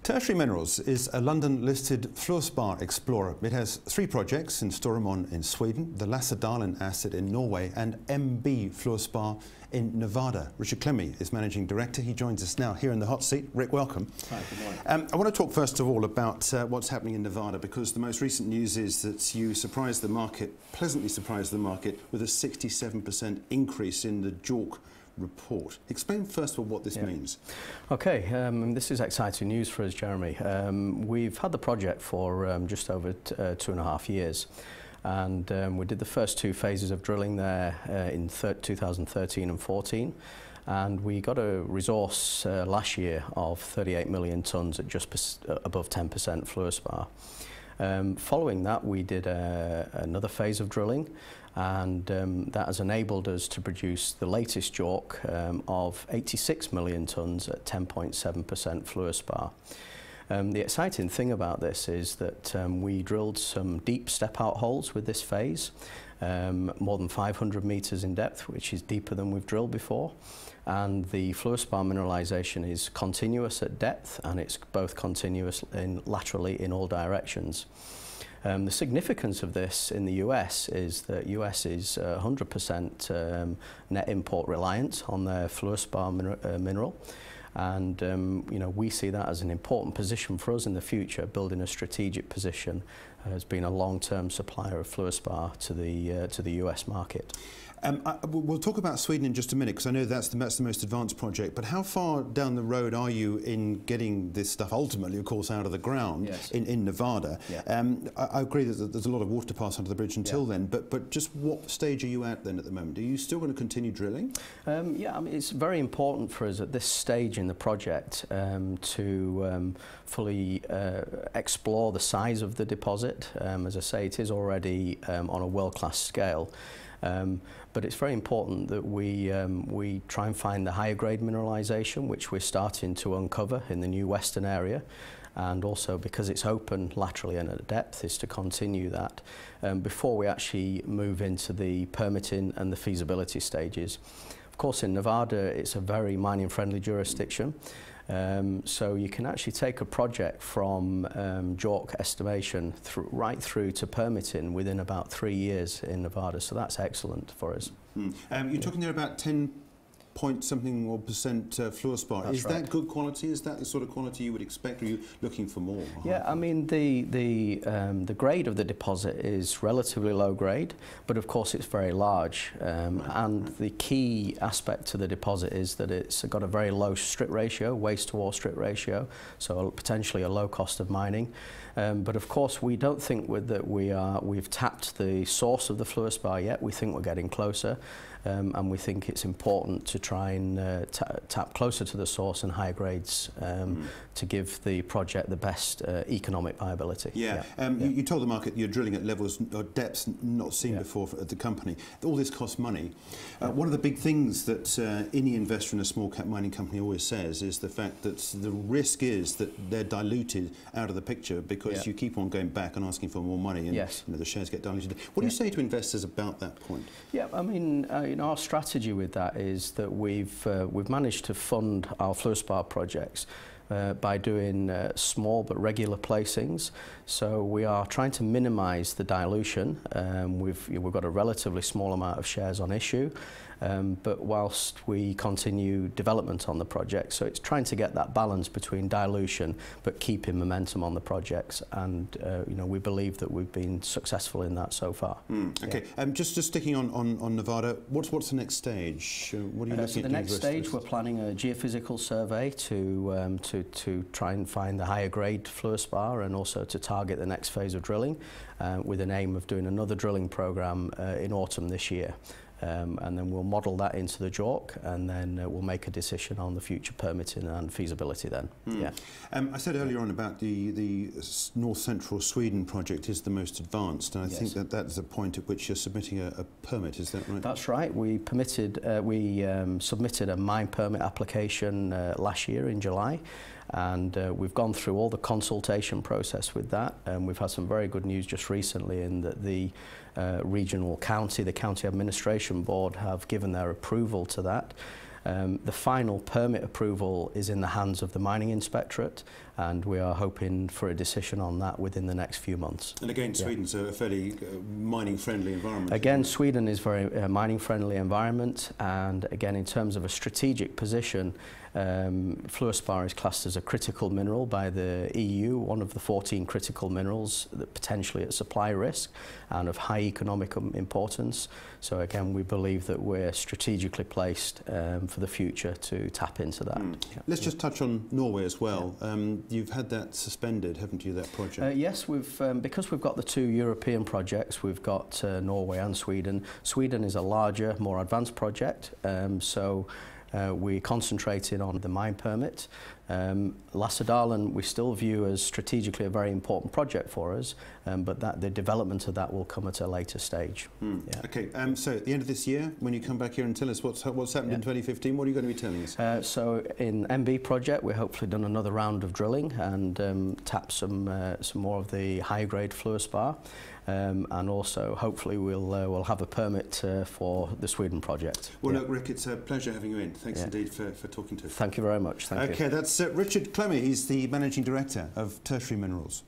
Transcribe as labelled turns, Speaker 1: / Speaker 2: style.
Speaker 1: Tertiary Minerals is a London-listed fluorspar explorer. It has 3 projects in Storumon in Sweden, the Lasserdalen asset in Norway and MB Fluorspar in Nevada. Richard Clemmey is Managing Director. He joins us now here in the hot seat. Rick, welcome.
Speaker 2: Hi, good morning.
Speaker 1: I want to talk first of all about what's happening in Nevada, because the most recent news is that you surprised the market, pleasantly surprised the market, with a 67% increase in the JORC report. Explain first of all what this means.
Speaker 2: Okay, this is exciting news for us, Jeremy. We've had the project for just over 2.5 years, and we did the first 2 phases of drilling there in 2013 and 14, and we got a resource last year of 38 million tonnes at just above 10% fluorspar. Following that, we did another phase of drilling, and that has enabled us to produce the latest JORC of 86 million tonnes at 10.7% fluorspar. The exciting thing about this is that we drilled some deep step-out holes with this phase, more than 500 metres in depth, which is deeper than we've drilled before. And the fluorspar mineralisation is continuous at depth, and it's both continuous laterally in all directions. The significance of this in the US is that US is 100% net import reliant on their fluorspar mineral. And you know, we see that as an important position for us in the future, building a strategic position as being a long-term supplier of fluorspar to the US market.
Speaker 1: We'll talk about Sweden in just a minute, because I know that's the most advanced project, but how far down the road are you in getting this stuff ultimately, of course, out of the ground in Nevada? Yeah. I agree that there's a lot of water to pass under the bridge until then, but just what stage are you at then at the moment? Are you still going to continue drilling? Yeah,
Speaker 2: I mean, it's very important for us at this stage in the project to fully explore the size of the deposit. As I say, it is already on a world-class scale. But it's very important that we try and find the higher grade mineralisation, which we're starting to uncover in the new western area, and also because it's open laterally and at depth is to continue that before we actually move into the permitting and the feasibility stages. Of course, in Nevada it's a very mining friendly jurisdiction. So you can actually take a project from JORC estimation right through to permitting within about 3 years in Nevada. So that's excellent for us.
Speaker 1: You're talking there about 10-point-something or percent fluorspar. Is that good quality? Is that the sort of quality you would expect? Or are you looking for more?
Speaker 2: Yeah, I mean, the grade of the deposit is relatively low grade, but of course it's very large. And the key aspect to the deposit is that it's got a very low strip ratio, waste to ore strip ratio, so potentially a low cost of mining. But of course we don't think that we've tapped the source of the fluorspar yet. We think we're getting closer. And we think it's important to try and tap closer to the source and higher grades to give the project the best economic viability.
Speaker 1: Yeah, you told the market you're drilling at levels or depths not seen before at the company. All this costs money. One of the big things that any investor in a small cap mining company always says is the fact that the risk is that they're diluted out of the picture because you keep on going back and asking for more money, and you know, the shares get diluted. What do you say to investors about that point?
Speaker 2: Yeah, I mean, you know, our strategy with that is that we've managed to fund our fluorspar projects by doing small but regular placings. So we are trying to minimise the dilution. We've got a relatively small amount of shares on issue, but whilst we continue development on the project, so it's trying to get that balance between dilution but keeping momentum on the projects, and you know, we believe that we've been successful in that so far.
Speaker 1: Okay, just sticking on Nevada, what's the next stage? What are you looking
Speaker 2: so
Speaker 1: at?
Speaker 2: the next stage, we're planning a geophysical survey to try and find the higher grade fluorspar, and also to target the next phase of drilling with an aim of doing another drilling programme in autumn this year. And then we'll model that into the JORC, and then we'll make a decision on the future permitting and feasibility then.
Speaker 1: I said earlier on about the north central Sweden project is the most advanced, and I think that's the point at which you're submitting a permit, is that right? That's
Speaker 2: right. We submitted a mine permit application last year in July, and we've gone through all the consultation process with that, and we've had some very good news just recently in that the the county administration board have given their approval to that. The final permit approval is in the hands of the Mining Inspectorate, and we are hoping for a decision on that within the next few months.
Speaker 1: And again, Sweden's a fairly mining-friendly environment.
Speaker 2: Again, Sweden is very mining-friendly environment, and again, in terms of a strategic position, fluorspar is classed as a critical mineral by the EU, one of the 14 critical minerals that potentially at supply risk and of high economic importance. So again, we believe that we're strategically placed for the future to tap into that. Yeah.
Speaker 1: Let's just touch on Norway as well. Yeah. You've had that suspended, haven't you, that project?
Speaker 2: Yes, because we've got the two European projects, we've got Norway and Sweden. Sweden is a larger, more advanced project, so we concentrated on the mine permit. Lassedalen we still view as strategically a very important project for us, but the development of that will come at a later stage. Yeah.
Speaker 1: Okay, so at the end of this year, when you come back here and tell us what's happened in 2015, what are you going to be telling us?
Speaker 2: So in MB project, we've hopefully done another round of drilling and tapped some more of the high-grade fluorspar. And also, hopefully, we'll have a permit for the Sweden project.
Speaker 1: Well, look, Rick, it's a pleasure having you in. Thanks indeed for talking to us.
Speaker 2: Thank you very much. Thank you.
Speaker 1: Okay, that's Richard Clemmey. He's the Managing Director of Tertiary Minerals.